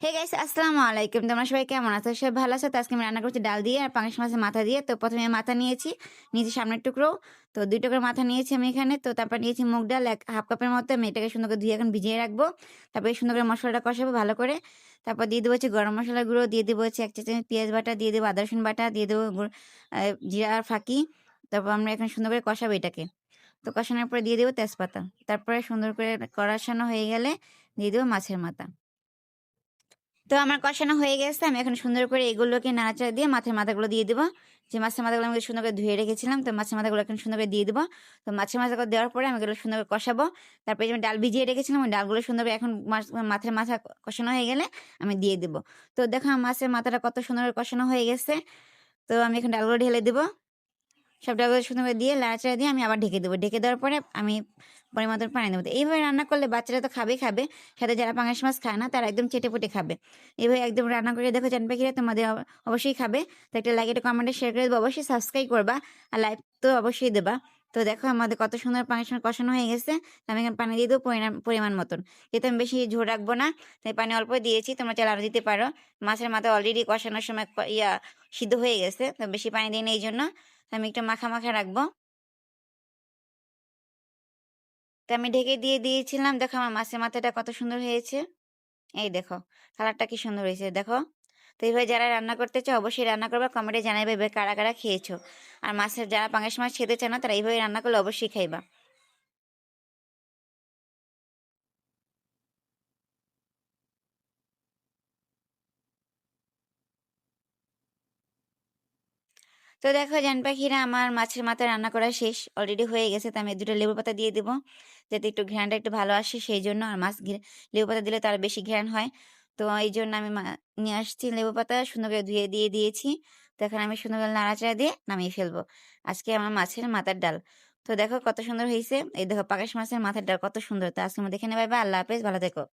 Hey guys, আসসালামু আলাইকুম। তোমরা সবাই কেমন আছো? সবাই ভালো আছো? তো আজকে আমি রান্না করছি ডাল দিয়ে আর পাঙ্গাস মাছের মাথা দিয়ে। তো প্রথমে মাথা নিয়েছি, নিয়েছি সামনের টুকরো। তো ২ টুকরো মাথা নিয়েছি আমি এখানে। তো তারপর নিয়েছি মুগ ডাল ১/২ কাপের মতো। আমি এটাকে সুন্দর করে ধুয়ে এখন ভিজিয়ে রাখবো। তারপরে সুন্দর করে মসলাটা কষাবো ভালো করে। তারপর দিয়ে দেবো হচ্ছে গরম মসলার গুঁড়ো, দিয়ে দেবো হচ্ছে ১ চা চামচ পেঁয়াজ বাটা, দিয়ে দেবো আদা রসুন বাটা, দিয়ে দেবো জিরা আর ফাঁকি। তারপর আমরা এখন সুন্দর করে কষাবো এটাকে। তো কষানোর পরে দিয়ে দেবো তেজপাতা। তারপরে সুন্দর করে কষানো হয়ে গেলে দিয়ে দেবো মাছের মাথা। তো আমার কষানো হয়ে গেছে। আমি এখন সুন্দর করে এগুলোকে নাড়াচাড়া দিয়ে মাছের মাথাগুলো দিয়ে দিব। যে মাছের মাথাগুলো আমি সুন্দর করে ধুয়ে রেখেছিলাম, তো মাছের মাথাগুলো এখন সুন্দর করে দিয়ে দিব। তো মাছের মাথাগুলো দেওয়ার পরে আমি এগুলো সুন্দর করে কষাবো। তারপরে যে আমি ডাল ভিজিয়ে রেখেছিলাম, ওই ডালগুলো সুন্দর করে এখন মাছের মাথা কষানো হয়ে গেলে আমি দিয়ে দিব। তো দেখো আমার মাছের মাথাটা কত সুন্দর করে কষানো হয়ে গেছে। তো আমি এখন ডালগুলো ঢেলে দিব। সব ডালগুলো সুন্দর করে দিয়ে নাড়াচাড়া দিয়ে আমি আবার ঢেকে দেবো। ঢেকে দেওয়ার পরে আমি পরিমাণ মতো পানি দেবো। তো এইভাবে রান্না করলে বাচ্চারা তো খাবেই খাবে। সাথে যারা পাঙ্গাস মাছ খায় না তারা একদম চেটেপুটে খাবে। এভাবে একদম রান্না করে দেখো জান পাখিরা তোমাদের অবশ্যই খাবে। তো একটা লাইক, একটা কমেন্টে শেয়ার করে দেবো। অবশ্যই সাবস্ক্রাইব করবা। আর লাইক তো অবশ্যই দেবা। তো দেখো আমাদের কত সুন্দর পাঙ্গাস মাছ কষানো হয়ে গেছে। তো আমি এখানে পানি দিয়ে দেবো পরিমাণ মতন। যেহেতু আমি বেশি ঝোল রাখবো না, তাই পানি অল্প দিয়েছি। তোমরা চাইলে আরও দিতে পারো। মাছের মাথা অলরেডি কষানোর সময় সিদ্ধ হয়ে গেছে। তো বেশি পানি দিই না এইজন্য। তো আমি একটু মাখা, মাখা রাখবো। তো আমি ঢেকে দিয়ে দিয়েছিলাম। দেখো আমার মাছের মাথাটা কত সুন্দর হয়েছে। এই দেখো কালারটা কি সুন্দর হয়েছে দেখো। তো এইভাবে যারা রান্না করতে চাও অবশ্যই রান্না করবা। কমেন্টে জানাইবে এভাবে কারা, কারা খেয়েছো। আর মাছের যারা পাঙ্গাস মাছ খেতে চায় না তারা এইভাবে রান্না করলে অবশ্যই খাইবা। তো দেখো জান পাখিরা আমার মাছের মাথা রান্না করা শেষ, অলরেডি হয়ে গেছে। তো আমি ২টা লেবু পাতা দিয়ে দেবো যাতে একটু ঘ্রাণটা একটু ভালো আসে, সেই জন্য। আর লেবু পাতা দিলে তার বেশি ঘ্রাণ হয়। তো এই জন্য আমি নিয়ে আসছি লেবু পাতা, সুন্দর করে ধুয়ে দিয়ে দিয়েছি। তো এখন আমি সুন্দর করে নাড়াচাড়া দিয়ে নামিয়ে ফেলবো আজকে আমার মাছের মাথার ডাল। তো দেখো কত সুন্দর হয়েছে। এই দেখো পাঙ্গাস মাছের মাথার ডাল কত সুন্দর। তো আজকে আমাদের এখানে পাইবা। আল্লাহ হাফেজ, ভালো থেকো।